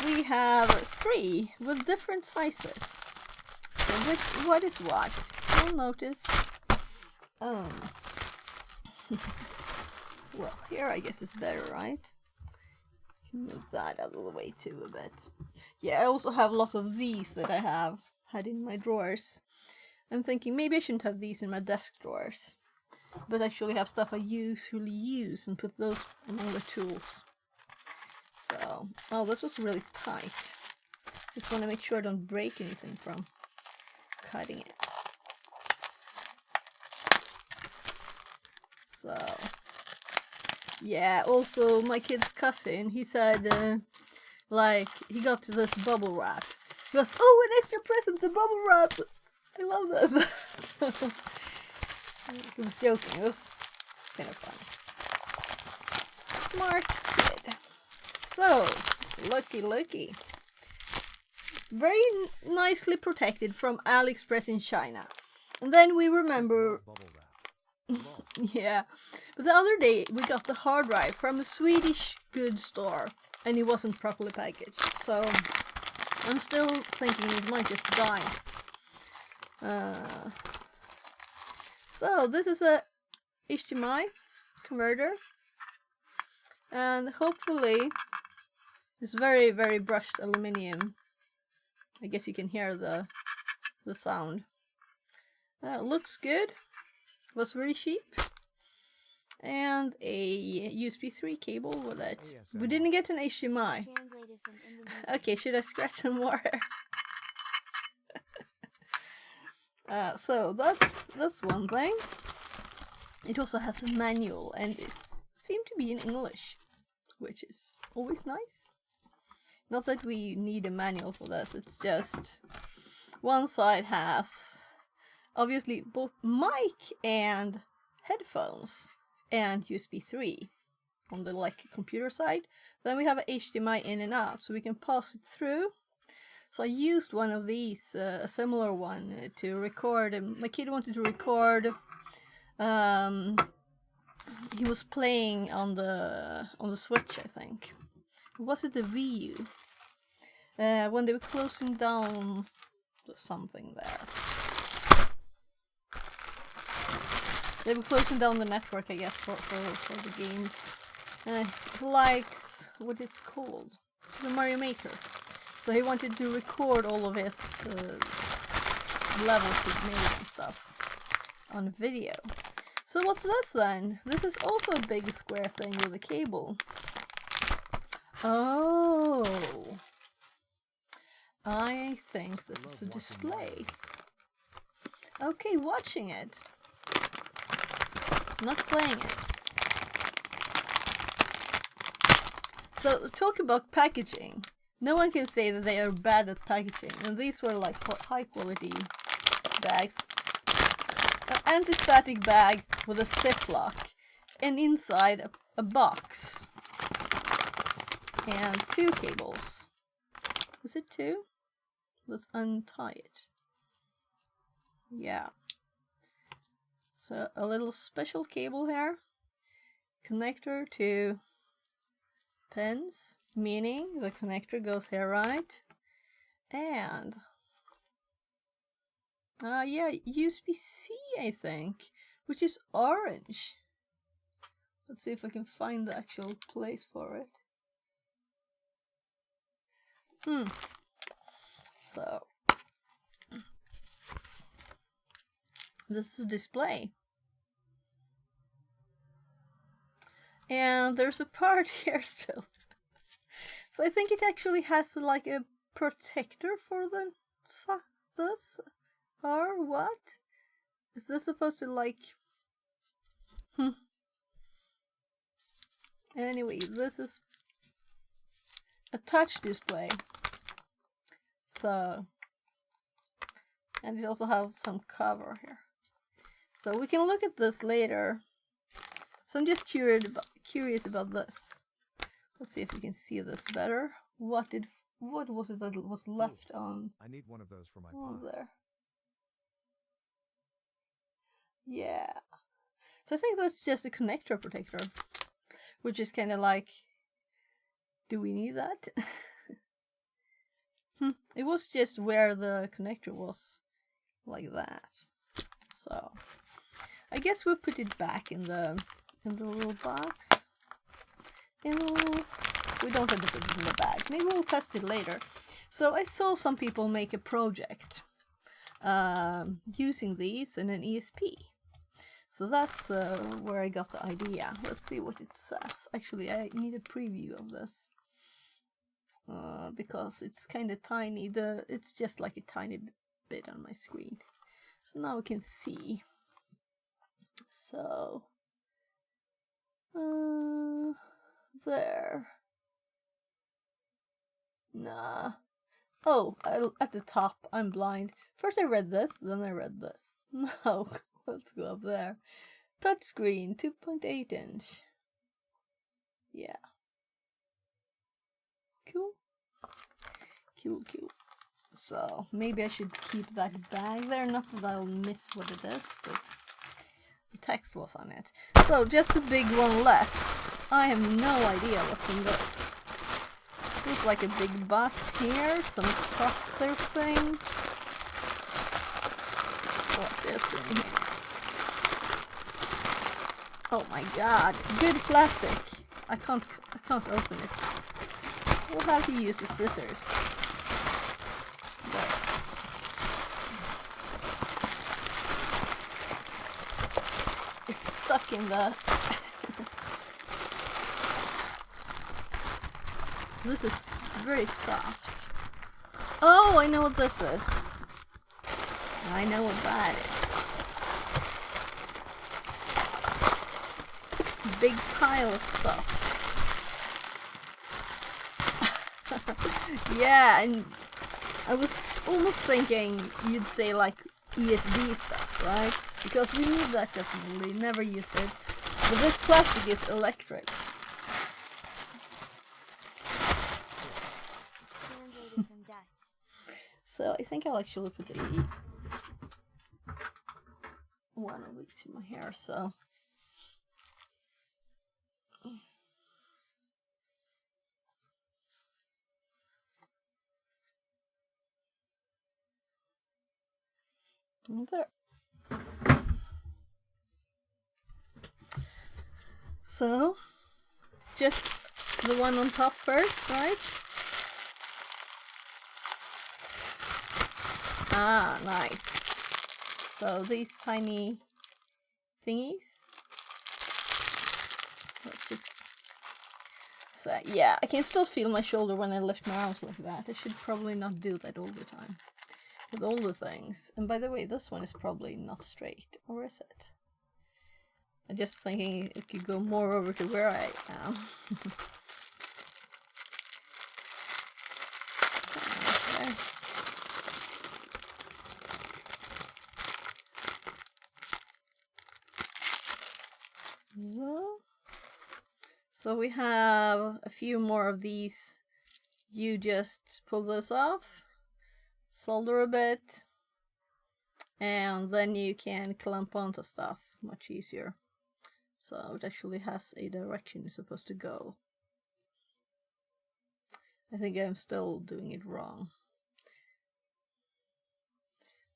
we have 3 with different sizes. So what is what? You'll notice. Well, here I guess is better, right? Move that out of the way too a bit. Yeah, I also have lots of these that I have had in my drawers. I'm thinking maybe I shouldn't have these in my desk drawers, but actually have stuff I usually use and put those among the tools. So, oh, this was really tight. Just want to make sure I don't break anything from cutting it. So, yeah, also my kid's cousin, he said, like, he got this bubble wrap. He goes, oh, an extra present, the bubble wrap! I love this! He was joking, it was kind of fun. Smart kid. So, looky. Very nicely protected from AliExpress in China. And then we remember... yeah, but the other day we got the hard drive from a Swedish goods store and it wasn't properly packaged, so I'm still thinking it might just die. So this is a HDMI converter, and hopefully it's very, very brushed aluminium. I guess you can hear the sound. Looks good. Was very cheap, and a USB 3 cable with it. We didn't get an HDMI. Okay, should I scratch some more? So that's one thing. It also has a manual, and it seems to be in English, which is always nice. Not that we need a manual for this. It's just one side has obviously both mic and headphones and USB 3 on the computer side. Then we have a HDMI in and out, so we can pass it through. So I used one of these, a similar one, to record. My kid wanted to record. He was playing on the Switch, I think. Was it the Wii U? When they were closing down something there. They were closing down the network, I guess, for the games. He likes what it's called, Super Mario Maker. So he wanted to record all of his levels he made and stuff on video. So what's this then? This is also a big square thing with a cable. Oh, I think this is a display. Okay, watching it. Not playing it. So, talk about packaging. No one can say that they are bad at packaging. And these were like high quality bags. An anti-static bag with a ziplock. And inside a box. And 2 cables. Is it 2? Let's untie it. Yeah. So a little special cable here, connector to pins, meaning the connector goes here, right? And yeah, USB-C, I think, which is orange. Let's see if I can find the actual place for it. So this is a display. And there's a part here still. So I think it actually has like a protector for this, or what? Is this supposed to like... Anyway, this is a touch display. So, and it also has some cover here. So we can look at this later. So I'm just curious about this. Let's see if we can see this better. What was it that was left on? I need one of those for my pond. pond. There. Yeah. So I think that's just a connector protector, which is kind of like, do we need that? It was just where the connector was, like that. So I guess we'll put it back in the little box. We don't have to put it in the bag. Maybe we'll test it later. So I saw some people make a project using these in an ESP. So that's where I got the idea. Let's see what it says. Actually, I need a preview of this because it's kind of tiny. It's just like a tiny bit on my screen. So now we can see. So there. Nah. Oh, at the top, I'm blind. First I read this, then I read this. No, let's go up there. Touchscreen, 2.8 inch. Yeah. Cool. Cool. So, maybe I should keep that bag there. Not that I'll miss what it is, but the text was on it. So, just a big one left. I have no idea what's in this. There's like a big box here, some softer things. What is in here? Oh my god, good plastic. I can't open it. We'll have to use the scissors. There. It's stuck in the... This is very soft. Oh, I know what this is. I know what that is. Big pile of stuff. Yeah, and I was almost thinking you'd say like ESD stuff, right? Because we need that definitely, never used it. But this plastic is electric. So I think I'll actually put one of these in my hair, so... There. So, just the one on top first, right? Ah, nice. So these tiny thingies. Let's just... So, yeah, I can still feel my shoulder when I lift my arms like that. I should probably not do that all the time. With all the things. And by the way, this one is probably not straight, or is it? I'm just thinking it could go more over to where I am. Okay. So we have a few more of these. You just pull this off. Solder a bit, and then you can clamp onto stuff much easier. So it actually has a direction you're supposed to go. I think I'm still doing it wrong.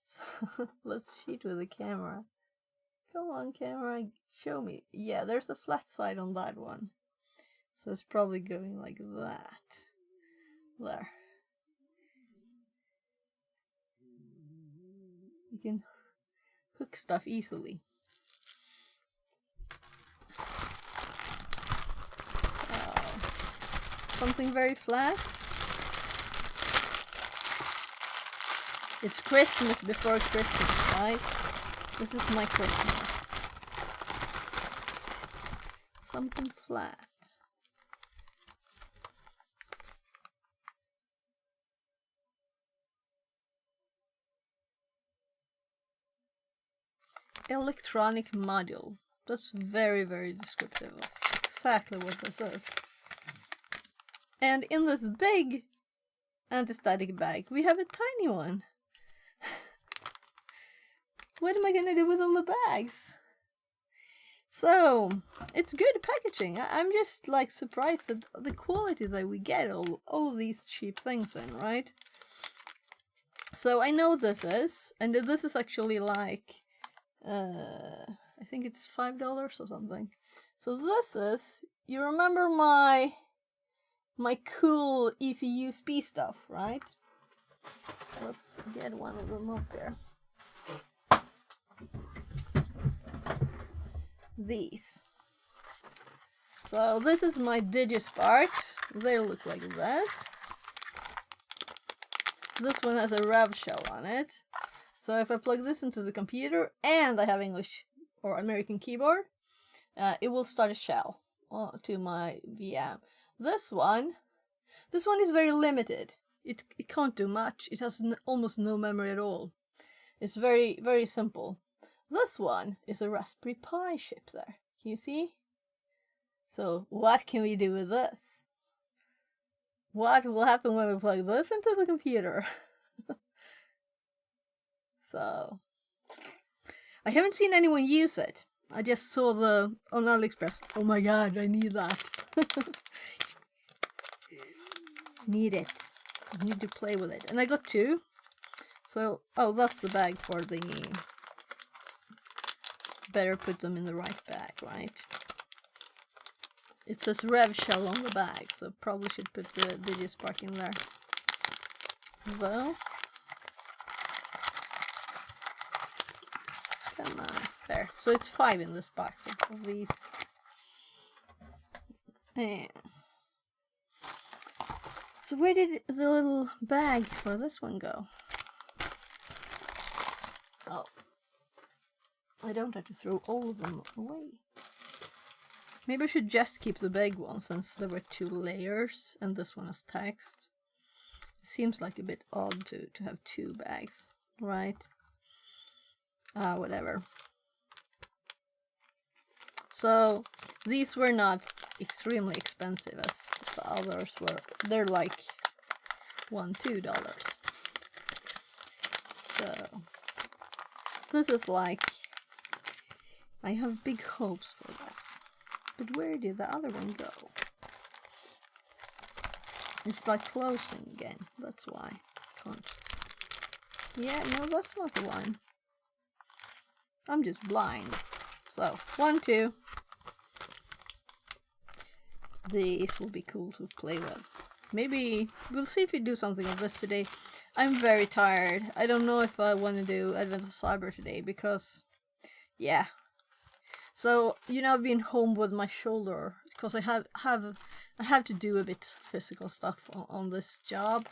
So let's cheat with the camera. Come on, camera, show me. Yeah, there's a flat side on that one. So it's probably going like that. There. You can hook stuff easily. So, something very flat. It's Christmas before Christmas, right? This is my Christmas. Something flat. Electronic module. That's very, very descriptive of exactly what this is. And in this big anti-static bag, we have a tiny one. What am I gonna do with all the bags? So, it's good packaging. I'm just like surprised at the quality that we get all of these cheap things in, right? So I know this is, and this is actually like, I think it's $5 or something. So this is, you remember my cool easy USB stuff, right? Let's get one of them up there. These. So this is my Digisparks. They look like this. This one has a rev shell on it. So if I plug this into the computer and I have English or American keyboard, it will start a shell to my VM. This one is very limited. It can't do much. It has almost no memory at all. It's very, very simple. This one is a Raspberry Pi chip there. Can you see? So what can we do with this? What will happen when we plug this into the computer? So I haven't seen anyone use it. I just saw on AliExpress. Oh my god, I need that. Need it. I need to play with it. And I got two. So, oh, that's the bag for the... Better put them in the right bag, right? It says rev shell on the bag, so probably should put the Digispark in there. So... Come on. There. So it's 5 in this box of these. Yeah. So where did the little bag for this one go? Oh. I don't have to throw all of them away. Maybe I should just keep the big one since there were 2 layers and this one has text. It seems like a bit odd to have 2 bags, right? Whatever. So these were not extremely expensive as the others were. They're like $1-2. So this is like, I have big hopes for this. But where did the other one go? It's like closing again. That's why. Can't. Yeah, no, that's not the one. I'm just blind. So, 1, 2. These will be cool to play with. Maybe we'll see if we do something of this today. I'm very tired. I don't know if I want to do Advent of Cyber today because, yeah. So, you know, I've been home with my shoulder because I have to do a bit physical stuff on this job.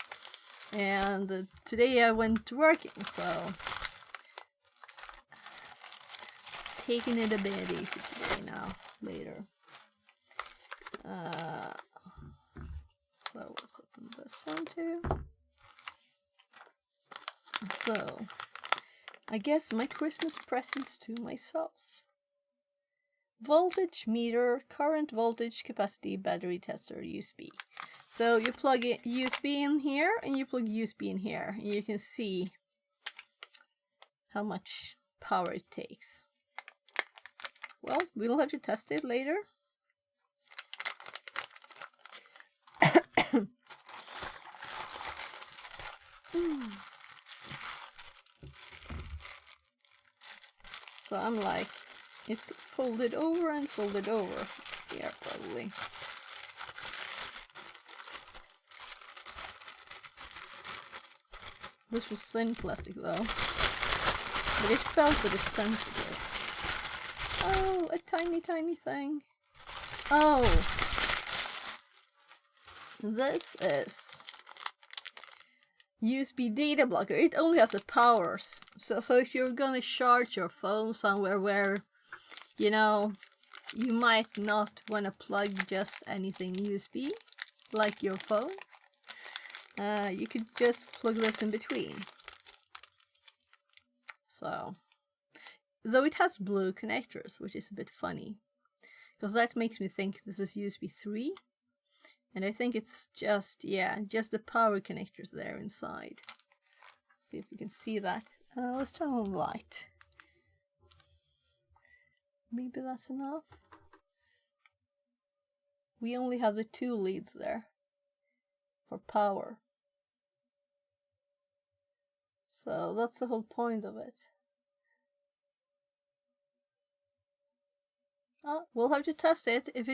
And today I went working, so taking it a bit easy today now, later. So let's open this one too. So, I guess my Christmas presents to myself. Voltage meter, current voltage capacity battery tester USB. So you plug it USB in here and you plug USB in here. And you can see how much power it takes. Well, we'll have to test it later. So I'm like, it's folded over and folded over. Yeah, probably. This was thin plastic though, but it felt that it's sensitive. Oh, a tiny, tiny thing. Oh, this is USB data blocker. It only has the powers. So if you're gonna charge your phone somewhere where, you know, you might not want to plug just anything USB, like your phone, you could just plug this in between. So, though it has blue connectors, which is a bit funny, because that makes me think this is USB 3, and I think it's just, yeah, just the power connectors there inside. See if we can see that. Let's turn on the light. Maybe that's enough. We only have the 2 leads there for power. So that's the whole point of it. Oh, we'll have to test it. If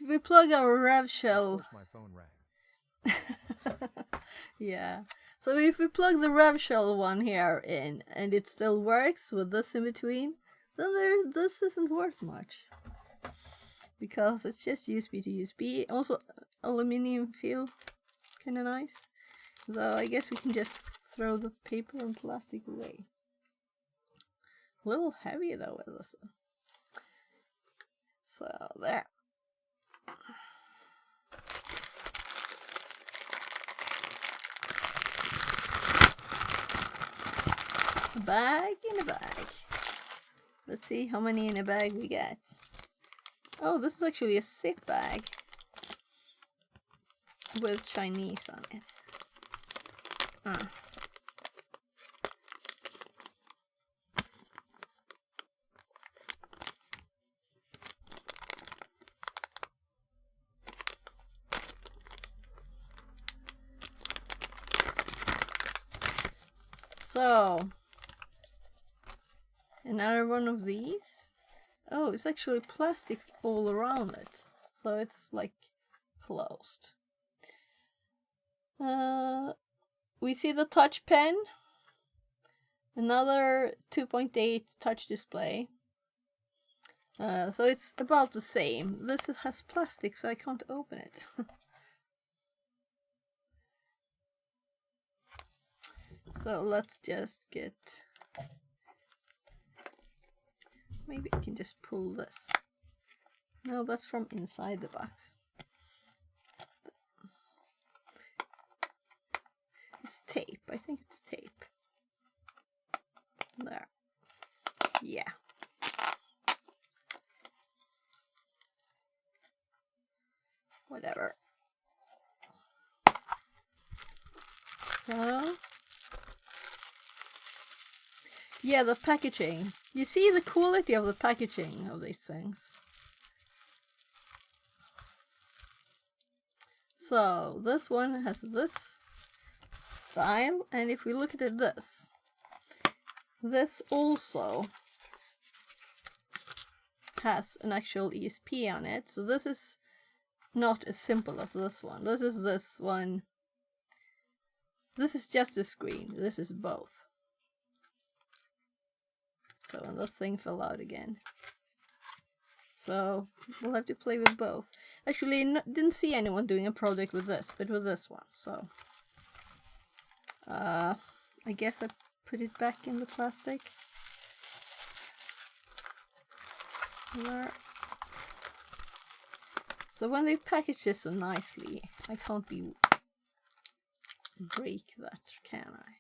we plug our rev shell. My phone rang. Yeah. So if we plug the rev shell one here in and it still works with this in between, then this isn't worth much. Because it's just USB to USB. Also, aluminium feel kind of nice. So I guess we can just throw the paper and plastic away. A little heavy though with this. So there. A bag in a bag. Let's see how many in a bag we get. Oh, this is actually a zip bag with Chinese on it. So, another one of these. Oh, it's actually plastic all around it, so it's like closed. We see the touch pen, another 2.8 touch display. So it's about the same. This has plastic, so I can't open it. So let's just get... Maybe I can just pull this. No, that's from inside the box. It's tape. I think it's tape. There. Yeah. Whatever. So... yeah, the packaging. You see the quality of the packaging of these things. So, this one has this style, and if we look at it, this also has an actual ESP on it. So this is not as simple as this one. This is this one. This is just a screen. This is both. So, and the thing fell out again. So, we'll have to play with both. Actually, didn't see anyone doing a project with this, but with this one. So, I guess I put it back in the plastic. There. So when they package this so nicely, I can't break that, can I?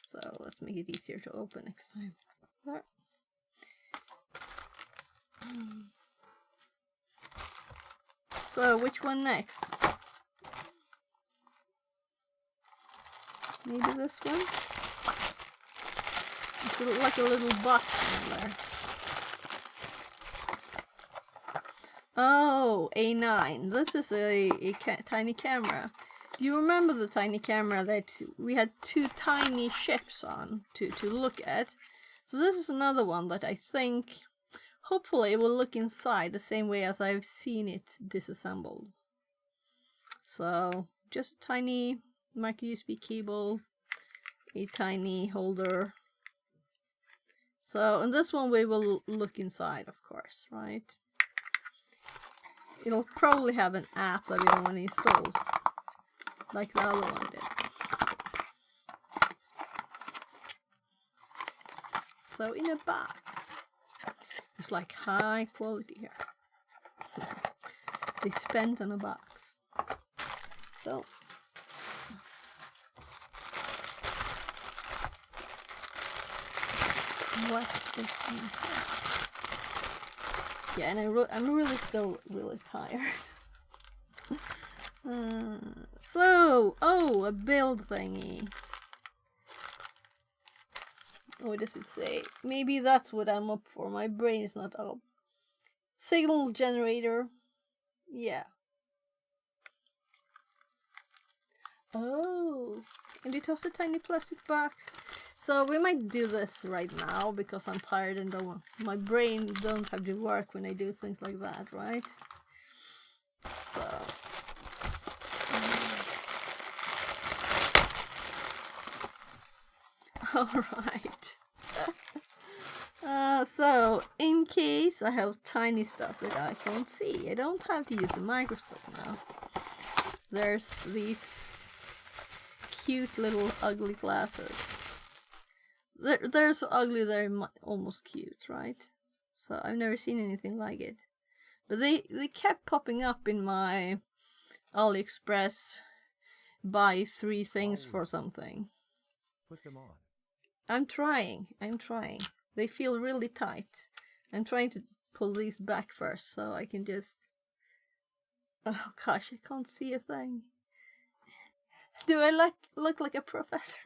So let's make it easier to open next time. There. So which one next? Maybe this one? It's like a little box in there. Oh, A9. This is a tiny camera. Do you remember the tiny camera that we had two tiny ships on to look at? So this is another one that I think, hopefully, will look inside the same way as I've seen it disassembled. So, just a tiny micro USB cable, a tiny holder. So, in this one we will look inside, of course, right? It'll probably have an app that we don't want to install, like the other one did. So in a box, it's like high quality here. They spent on a box. So what's this thing? Yeah, and I'm really still really tired. So, oh, a build thingy. What does it say? Maybe that's what I'm up for. My brain is not up. Signal generator. Yeah. Oh, and it has a tiny plastic box. So we might do this right now because I'm tired and my brain don't have to work when I do things like that, right? So. Alright. So, in case I have tiny stuff that I can't see, I don't have to use a microscope now. There's these cute little ugly glasses. They're so ugly they're almost cute, right? So I've never seen anything like it. But they kept popping up in my AliExpress buy 3 things for something. Put them on. I'm trying. They feel really tight. I'm trying to pull these back first so I can just... Oh gosh, I can't see a thing. Do I look like a professor?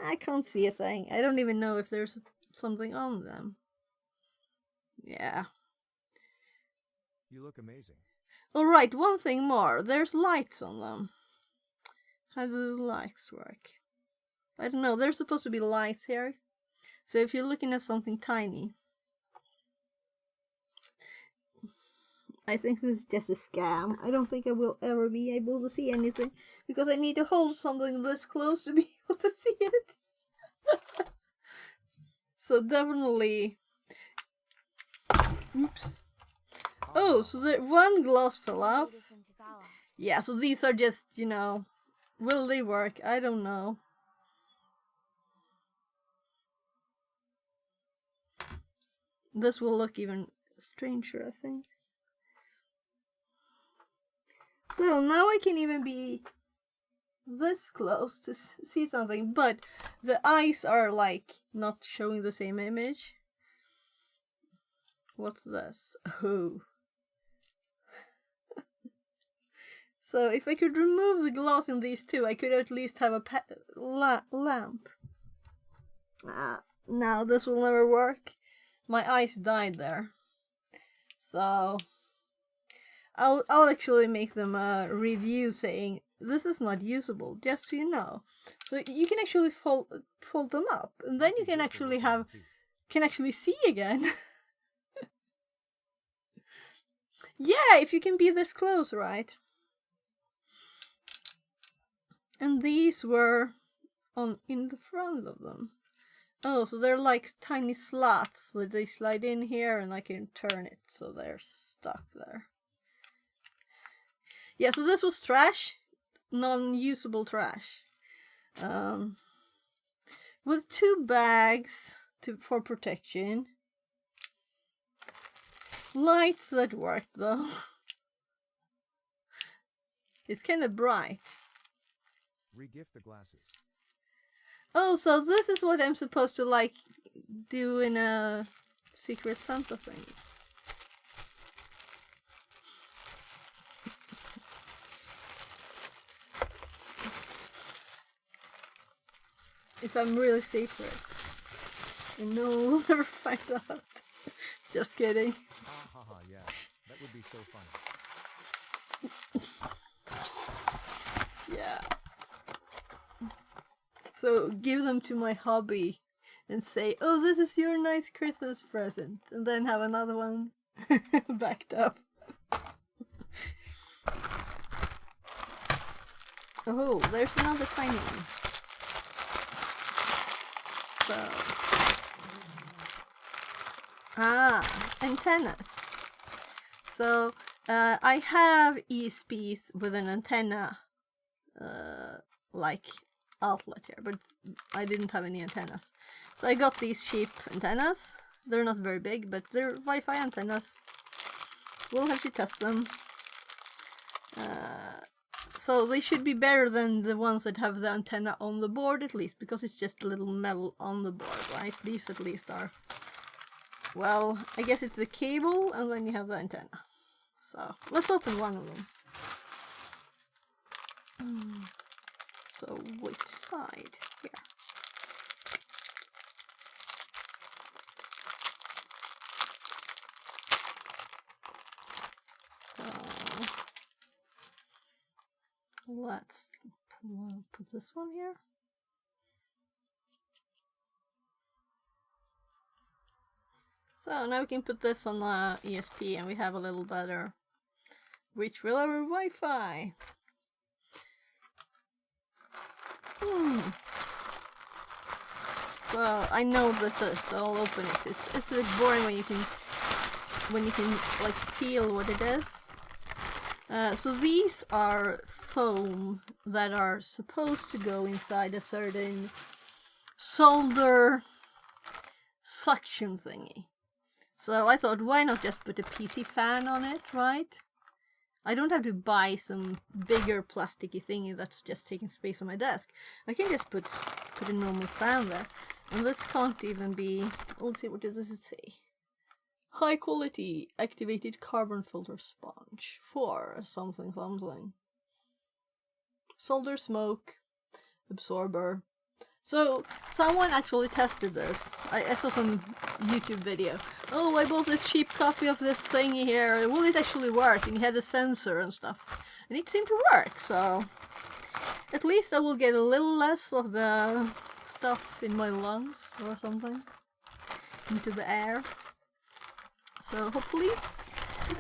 I can't see a thing. I don't even know if there's something on them. Yeah. You look amazing. Alright, one thing more. There's lights on them. How do the lights work? I don't know. There's supposed to be lights here. So if you're looking at something tiny... I think this is just a scam. I don't think I will ever be able to see anything. Because I need to hold something this close to be able to see it. So definitely... Oops. Oh, so one glass fell off. Yeah, so these are just, you know... Will they work? I don't know. This will look even stranger, I think. So now I can even be this close to see something, but the eyes are like not showing the same image. What's this? Oh. So if I could remove the glass in these two, I could at least have a lamp. No, this will never work. My eyes died there. So I'll actually make them a review saying this is not usable, just so you know. So you can actually fold them up, and then you can actually see again. Yeah, if you can be this close, right? And these were in the front of them. Oh, so they're like tiny slots that they slide in here, and I can turn it so they're stuck there. Yeah, so this was trash, non-usable trash. With 2 bags for protection. Lights that worked though. It's kind of bright. Regift the glasses. Oh, so this is what I'm supposed to like do in a Secret Santa thing. If I'm really secret. And no one will never find out. Just kidding. Yeah, that would be so funny. Yeah. So give them to my hobby and say, oh, this is your nice Christmas present. And then have another one backed up. Oh, there's another tiny one. So, antennas. So, I have ESPs with an antenna, like outlet here, but I didn't have any antennas. So I got these cheap antennas. They're not very big, but they're Wi-Fi antennas. We'll have to test them. So they should be better than the ones that have the antenna on the board, at least, because it's just a little metal on the board, right? These at least are. Well, I guess it's the cable, and then you have the antenna. So let's open one of them. So which side? Here. So let's put this one here. So now we can put this on the ESP and we have a little better reach with our Wi-Fi. So I know this is, so I'll open it. It's a bit boring when you can like feel what it is. So these are foam that are supposed to go inside a certain solder suction thingy. So I thought, why not just put a PC fan on it, right? I don't have to buy some bigger plasticky thingy that's just taking space on my desk. I can just put a normal fan there. And this can't even be, let's see, what does it say? High quality activated carbon filter sponge for something. Solder smoke absorber. So someone actually tested this. I saw some YouTube video. Oh, I bought this cheap copy of this thingy here. Will it actually work? And he had a sensor and stuff. And it seemed to work, so at least I will get a little less of the stuff in my lungs or something into the air. So hopefully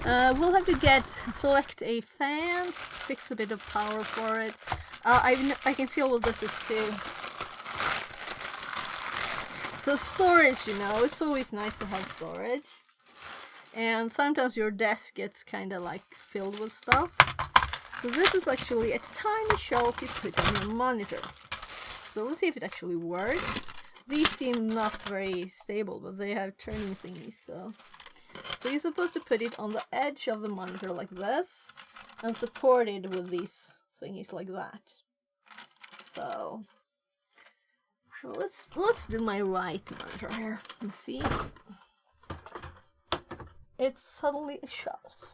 we'll have to select a fan, fix a bit of power for it. I can feel what this is too. So storage, you know, it's always nice to have storage. And sometimes your desk gets kind of like filled with stuff. So this is actually a tiny shelf you put on your monitor. So let's see if it actually works. These seem not very stable, but they have turning thingies, so you're supposed to put it on the edge of the monitor like this and support it with these thingies like that. So let's do my right monitor here and see. It's suddenly a shelf.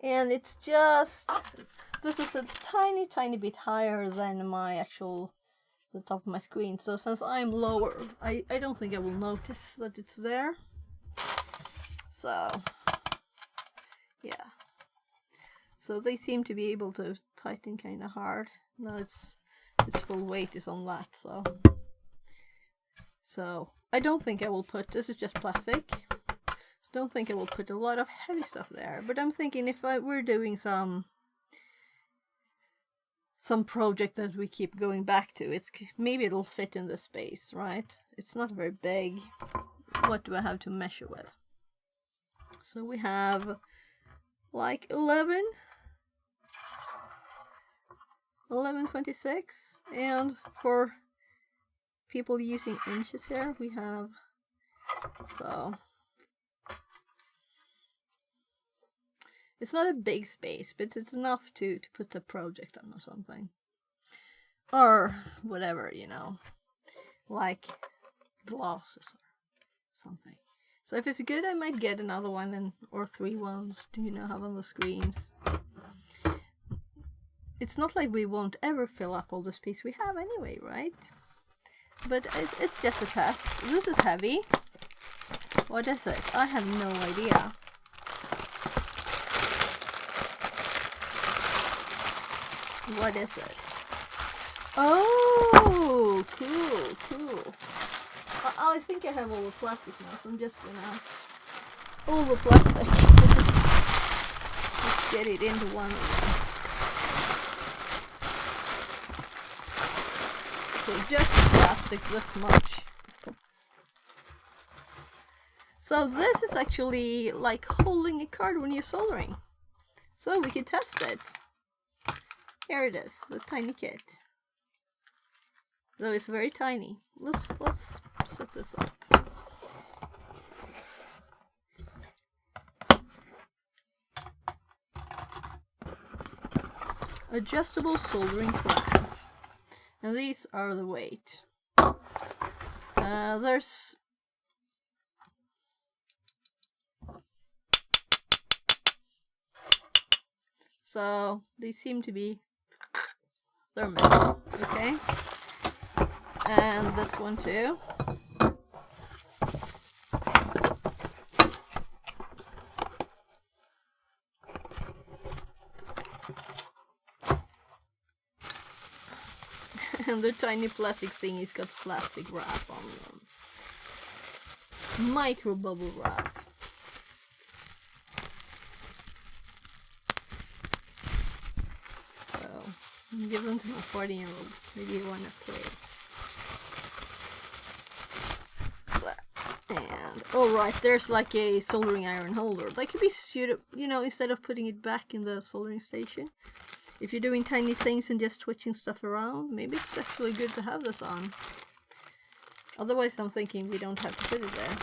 And it's just, this is a tiny bit higher than the top of my screen. So since I'm lower, I don't think I will notice that it's there. So yeah. So they seem to be able to tighten kind of hard. Now its full weight is on that, so I don't think I will put, this is just plastic, so don't think I will put a lot of heavy stuff there, but I'm thinking if we're doing some project that we keep going back to, maybe it'll fit in the space, right? It's not very big. What do I have to measure with? So we have like 1126, and for people using inches here, we have, so it's not a big space, but it's enough to put the project on or something, or whatever, you know, like glasses or something. So if it's good, I might get another one or 3 ones to, you know, have on the screens. It's not like we won't ever fill up all the space we have anyway, right? But it's just a test. This is heavy. What is it? I have no idea. What is it? Oh, cool. I think I have all the plastic now, so I'm just gonna... all the plastic. Let's get it into one of them. So just plastic this much. So this is actually like holding a card when you're soldering. So we can test it. Here it is, the tiny kit. So it's very tiny. Let's set this up. Adjustable soldering clamp. And these are the weight. There's so they seem to be, they're metal, okay? And this one too. And the tiny plastic thingy's got plastic wrap on them. Micro bubble wrap. So, I'll give them to my 14-year-old. Maybe you wanna play. And alright, there's like a soldering iron holder. That could be suited, you know, instead of putting it back in the soldering station. If you're doing tiny things and just switching stuff around, maybe it's actually good to have this on. Otherwise, I'm thinking we don't have to put it there.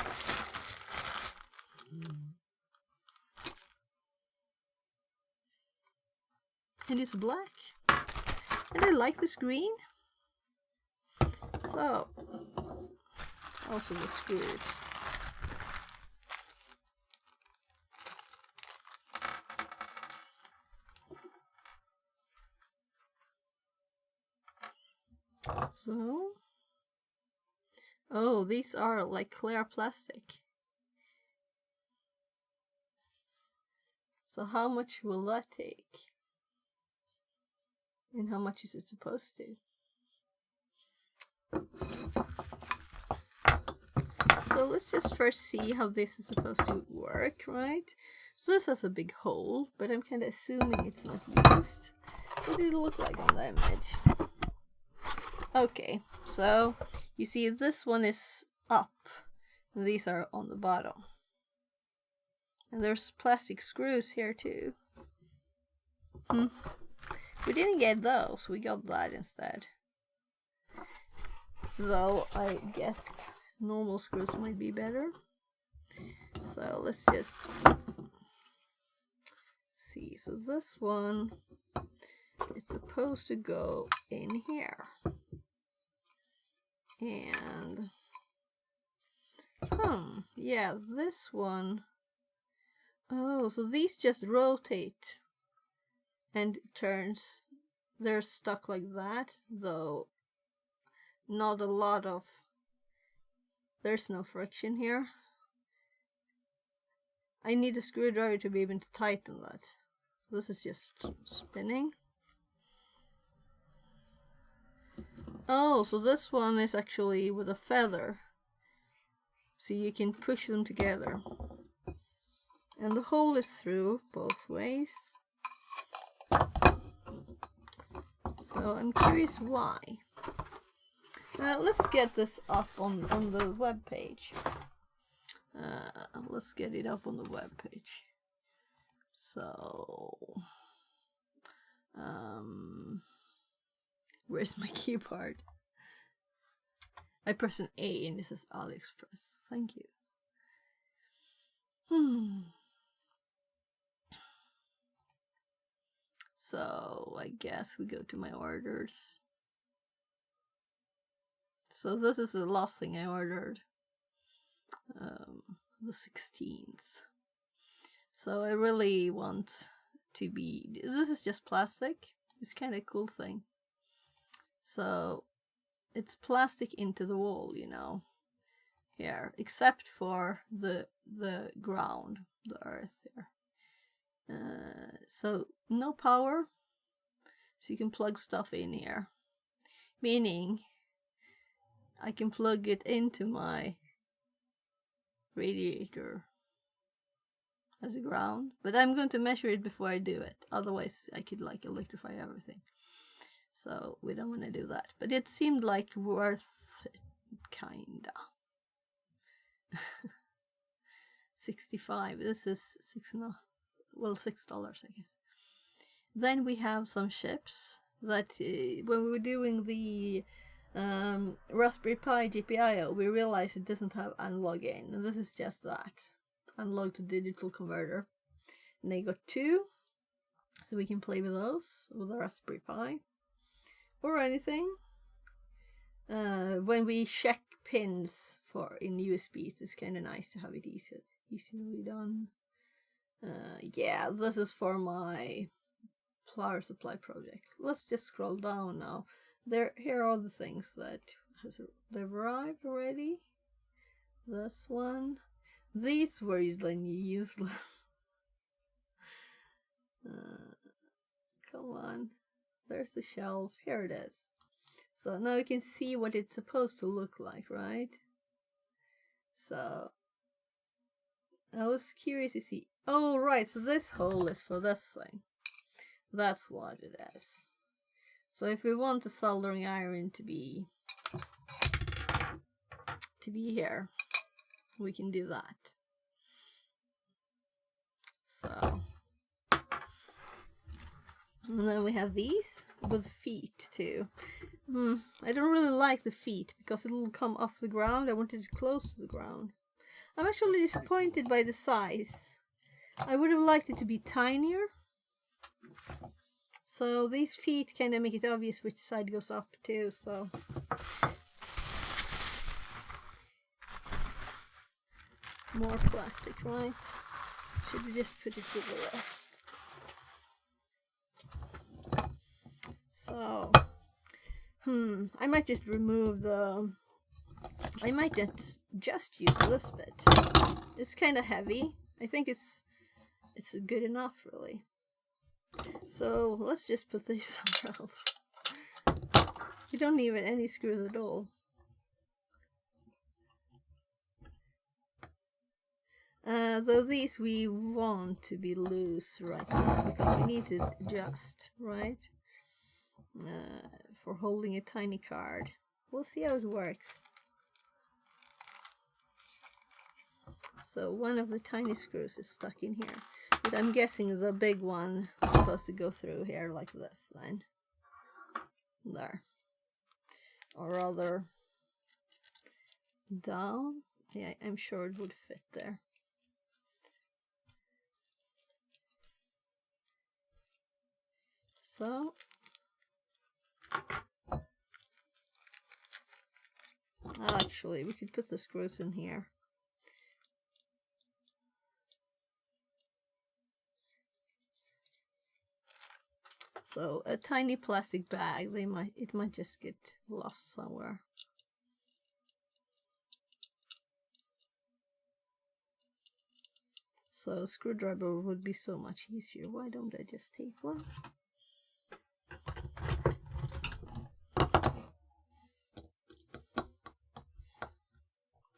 And it's black. And I like this green. So, also the screws. So, oh, these are like clear plastic. So how much will that take? And how much is it supposed to? So let's just first see how this is supposed to work, right? So this has a big hole, but I'm kind of assuming it's not used. What did it look like on the image? Okay, so you see this one is up, and these are on the bottom. And there's plastic screws here too. We didn't get those, we got that instead. Though I guess normal screws might be better. So let's just see. So this one, it's supposed to go in here. And yeah, this one. Oh, so these just rotate and turns. They're stuck like that, though not a lot of, there's no friction here. I need a screwdriver to be able to tighten that. This is just spinning. Oh, so this one is actually with a feather. So you can push them together. And the hole is through both ways. So I'm curious why. Let's get this up on the web page. Let's get it up on the web page. So, where's my keyboard? I press an A and it says AliExpress. Thank you. So I guess we go to my orders. So this is the last thing I ordered. The 16th. So I really want to be, this is just plastic. It's kind of a cool thing. So it's plastic into the wall, you know, here, except for the ground, the earth here. So no power, so you can plug stuff in here, meaning I can plug it into my radiator as a ground, but I'm going to measure it before I do it, otherwise I could like electrify everything, so we don't want to do that. But it seemed like worth it, kinda. 65, this is $6, I guess. Then we have some chips that when we were doing the Raspberry Pi GPIO, we realized it doesn't have analog in, and this is just that analog to digital converter. And I got 2, so we can play with those with the Raspberry Pi or anything. When we check pins for in USBs, it's kind of nice to have it easily done. Yeah, this is for my power supply project. Let's just scroll down now. Here are the things that they've arrived already. This one. These were then useless. Come on. There's the shelf. Here it is. So now you can see what it's supposed to look like, right? So I was curious to see. Oh, right, so this hole is for this thing. That's what it is. So if we want the soldering iron to be here, we can do that. So, and then we have these with feet too. I don't really like the feet because it'll come off the ground. I wanted it close to the ground. I'm actually disappointed by the size. I would have liked it to be tinier. So these feet kind of make it obvious which side goes up too, so. More plastic, right? Should we just put it with the rest? So, I might just remove the... I might just use this bit. It's kind of heavy. I think it's good enough, really. So let's just put these somewhere else. You don't need any screws at all. Though these we want to be loose right now because we need to adjust, right? For holding a tiny card. We'll see how it works. So one of the tiny screws is stuck in here, but I'm guessing the big one is supposed to go through here like this then. There. Or rather down. Yeah, I'm sure it would fit there. So actually we could put the screws in here. So a tiny plastic bag, it might just get lost somewhere. So a screwdriver would be so much easier. Why don't I just take one?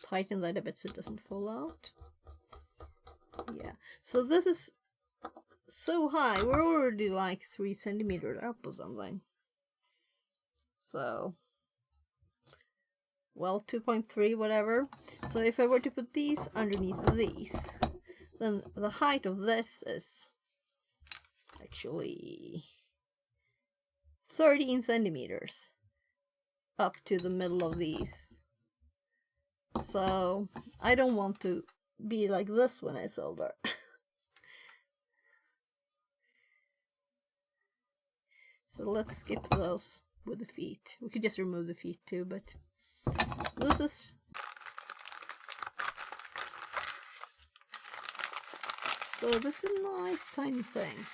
Tighten that a bit so it doesn't fall out. Yeah, so this is so high. We're already like 3 centimeters up or something. So, well, 2.3, whatever. So if I were to put these underneath these, then the height of this is actually 13 centimeters up to the middle of these. So I don't want to be like this when I solder. So let's skip those with the feet. We could just remove the feet too, but this is... So this is a nice tiny thing.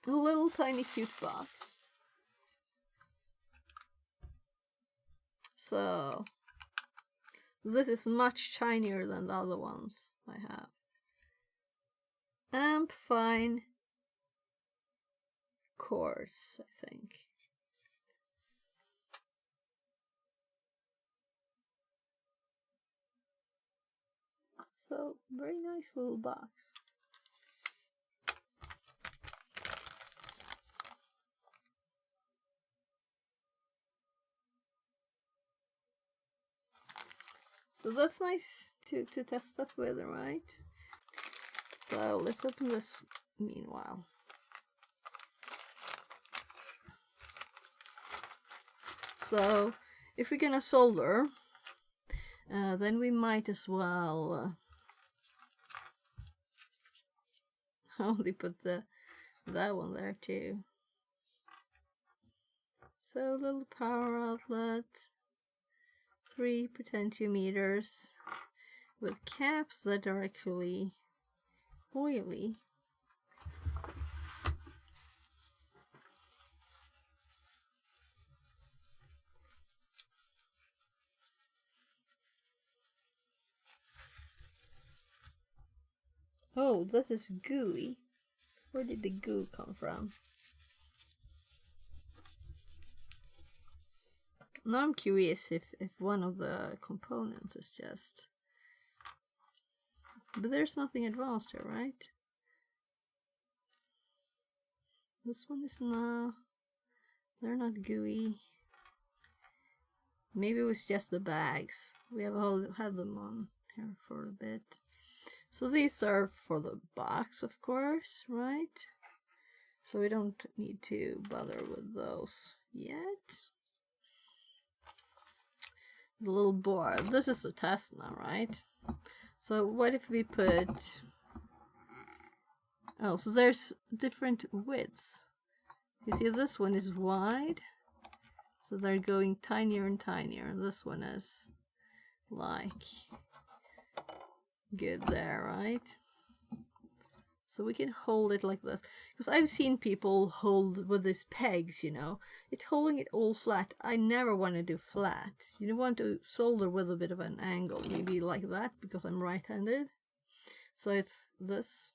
A little tiny cute box. So this is much tinier than the other ones I have. Amp fine coarse, I think. So very nice little box. So that's nice to test stuff with, right? So let's open this meanwhile. So if we're gonna solder, then we might as well only put that one there too. So a little power outlet, 3 potentiometers with caps that are actually oily. Oh, this is gooey. Where did the goo come from? Now I'm curious if one of the components is just... But there's nothing advanced here, right? This one is not... They're not gooey. Maybe it was just the bags. We have all had them on here for a bit. So these are for the box, of course, right? So we don't need to bother with those yet. The little board. This is a test now, right? So what if we put... Oh, so there's different widths. You see, this one is wide. So they're going tinier and tinier. This one is like good there, right? So we can hold it like this. Because I've seen people hold with these pegs, you know. It's holding it all flat. I never want to do flat. You want to solder with a bit of an angle. Maybe like that, because I'm right-handed. So it's this.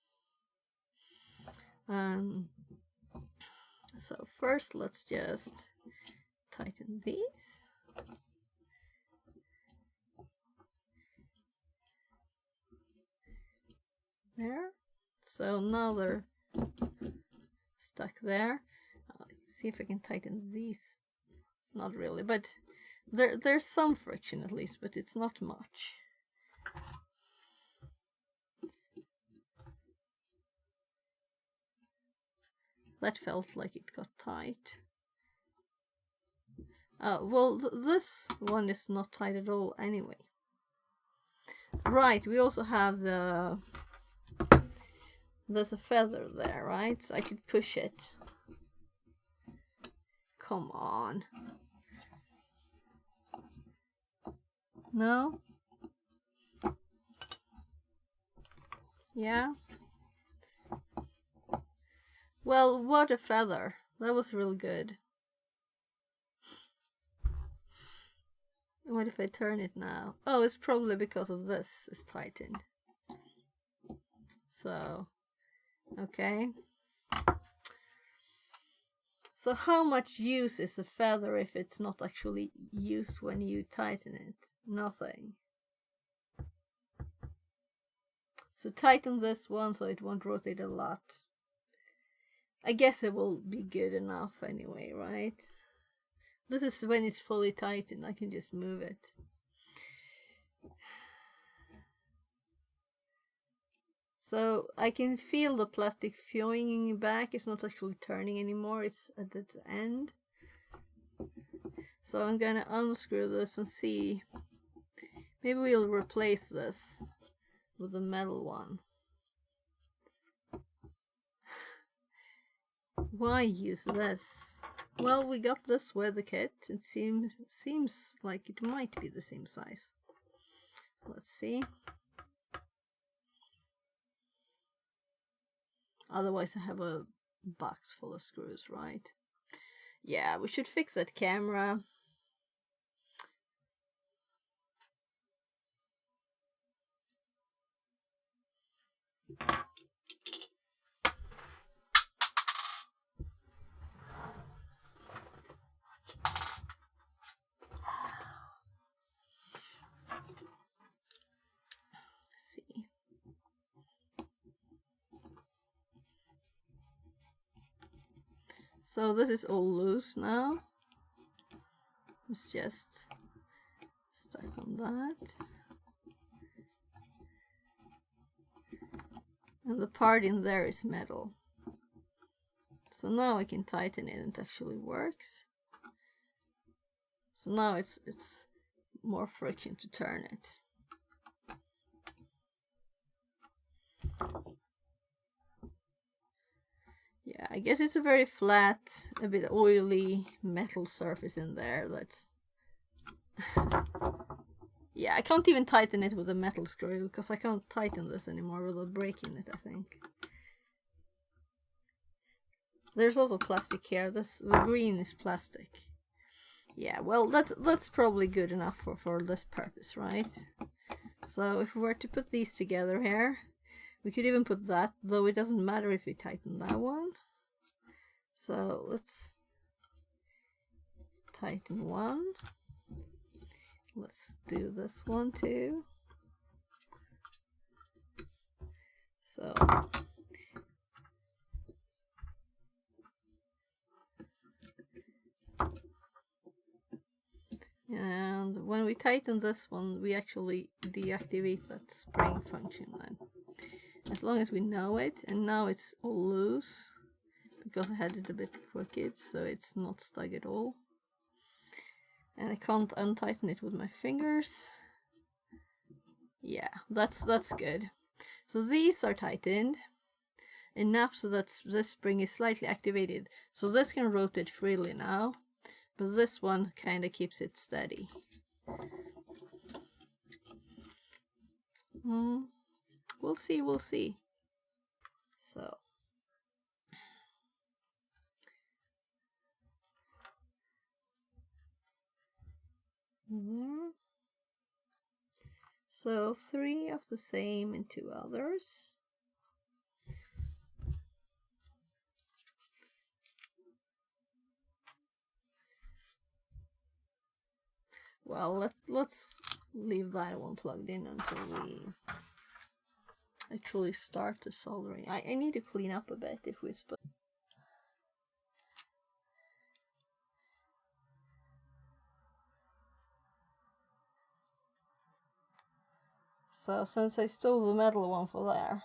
So first let's just tighten these. There. So now they're stuck there. See if I can tighten these. Not really, but there's some friction at least, but it's not much. That felt like it got tight. Well, this one is not tight at all anyway. Right, we also have the... There's a feather there, right? So I could push it. Come on. No? Yeah? Well, what a feather. That was real good. What if I turn it now? Oh, it's probably because of this is tightened. So, okay. So how much use is a feather if it's not actually used when you tighten it? Nothing. So tighten this one so it won't rotate a lot. I guess it will be good enough anyway, right? This is when it's fully tightened. I can just move it. So I can feel the plastic flowing back. It's not actually turning anymore. It's at its end. So I'm gonna unscrew this and see. Maybe we'll replace this with a metal one. Why use this? Well, we got this with the kit. It seems like it might be the same size. Let's see. Otherwise I have a box full of screws, right? Yeah, we should fix that camera. See. So this is all loose now. It's just stuck on that. And the part in there is metal. So now I can tighten it and it actually works. So now it's more friction to turn it. Yeah, I guess it's a very flat, a bit oily metal surface in there. That's... Yeah, I can't even tighten it with a metal screw because I can't tighten this anymore without breaking it, I think. There's also plastic here. The green is plastic. Yeah, well, that's probably good enough for this purpose, right? So if we were to put these together here, we could even put that, though it doesn't matter if we tighten that one. So let's tighten one. Let's do this one too. So and when we tighten this one, we actually deactivate that spring function then. As long as we know it, and now it's all loose because I had it a bit crooked, so it's not stuck at all. And I can't untighten it with my fingers. Yeah, that's good. So these are tightened enough so that this spring is slightly activated. So this can rotate freely now, but this one kind of keeps it steady. We'll see. So there. So 3 of the same and 2 others. Well, let's leave that one plugged in until we actually start the soldering. I need to clean up a bit if we split. So since I stole the metal one for there,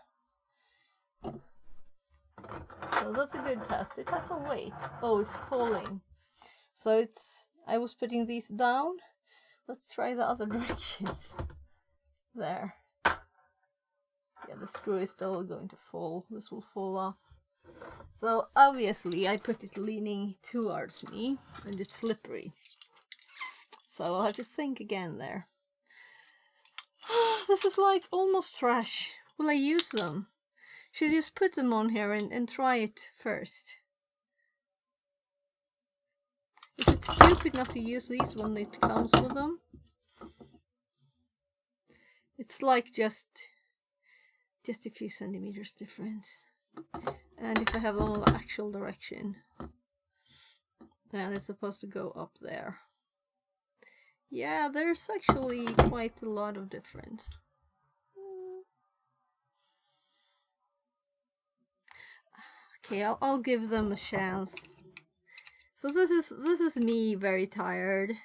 so that's a good test. It has some weight. Oh, it's falling. So I was putting these down. Let's try the other directions. There. Yeah, the screw is still going to fall. This will fall off. So obviously I put it leaning towards me and it's slippery. So I'll have to think again there. This is like almost trash. Will I use them? Should I just put them on here and try it first? Is it stupid not to use these when it comes with them? It's like just a few centimeters difference. And if I have them on the actual direction, then it's supposed to go up there. Yeah, there's actually quite a lot of difference. Okay, I'll give them a chance. So this is me very tired,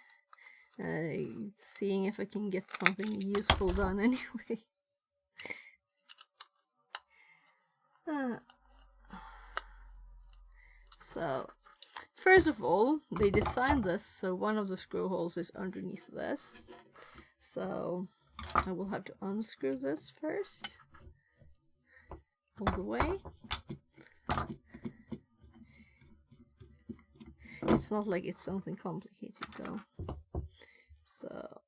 seeing if I can get something useful done anyway. So first of all, they designed this so one of the screw holes is underneath this. So I will have to unscrew this first, all the way. It's not like it's something complicated though. So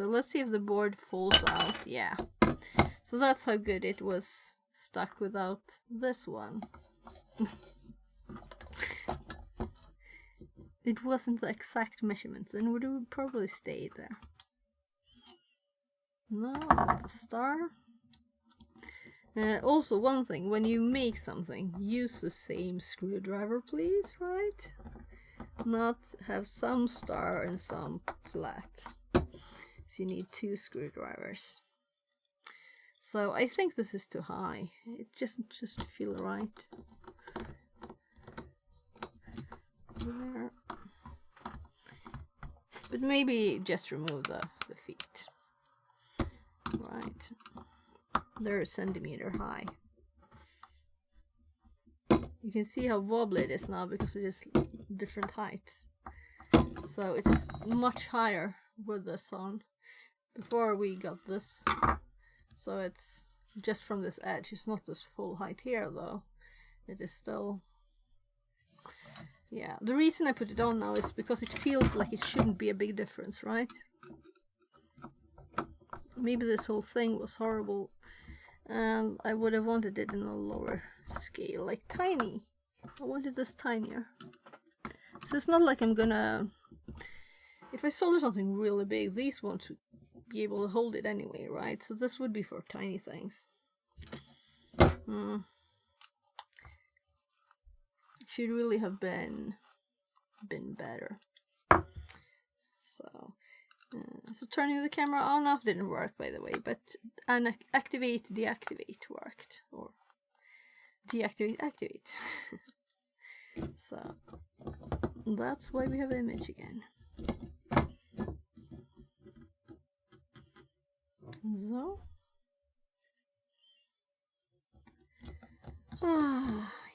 let's see if the board falls out. Yeah. So that's how good it was stuck without this one. It wasn't the exact measurements and would have probably stayed there. No, that's a star. Also, one thing, when you make something, use the same screwdriver, please, right? Not have some star and some flat. So you need 2 screwdrivers. So I think this is too high. It just feel right. There. But maybe just remove the feet. Right. They're a centimeter high. You can see how wobbly it is now because it is different heights. So it is much higher with this on. Before we got this, so it's just from this edge. It's not this full height here though. It is still, yeah. The reason I put it on now is because it feels like it shouldn't be a big difference, right? Maybe this whole thing was horrible and I would have wanted it in a lower scale, like tiny. I wanted this tinier. So it's not like I'm gonna, if I solder something really big, these won't be able to hold it anyway, right? So this would be for tiny things. should really have been better. So turning the camera on off didn't work, by the way, but activate deactivate worked, or deactivate activate. So that's why we have image again. So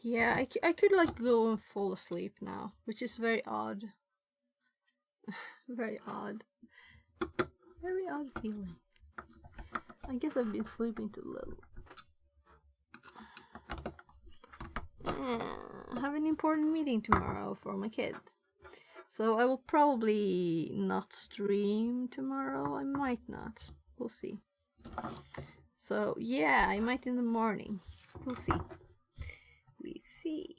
yeah, I could like go and fall asleep now, which is very odd. Very odd. Very odd feeling. I guess I've been sleeping too little. I have an important meeting tomorrow for my kid. So I will probably not stream tomorrow. I might not. We'll see. So yeah, I might in the morning. We'll see. We see.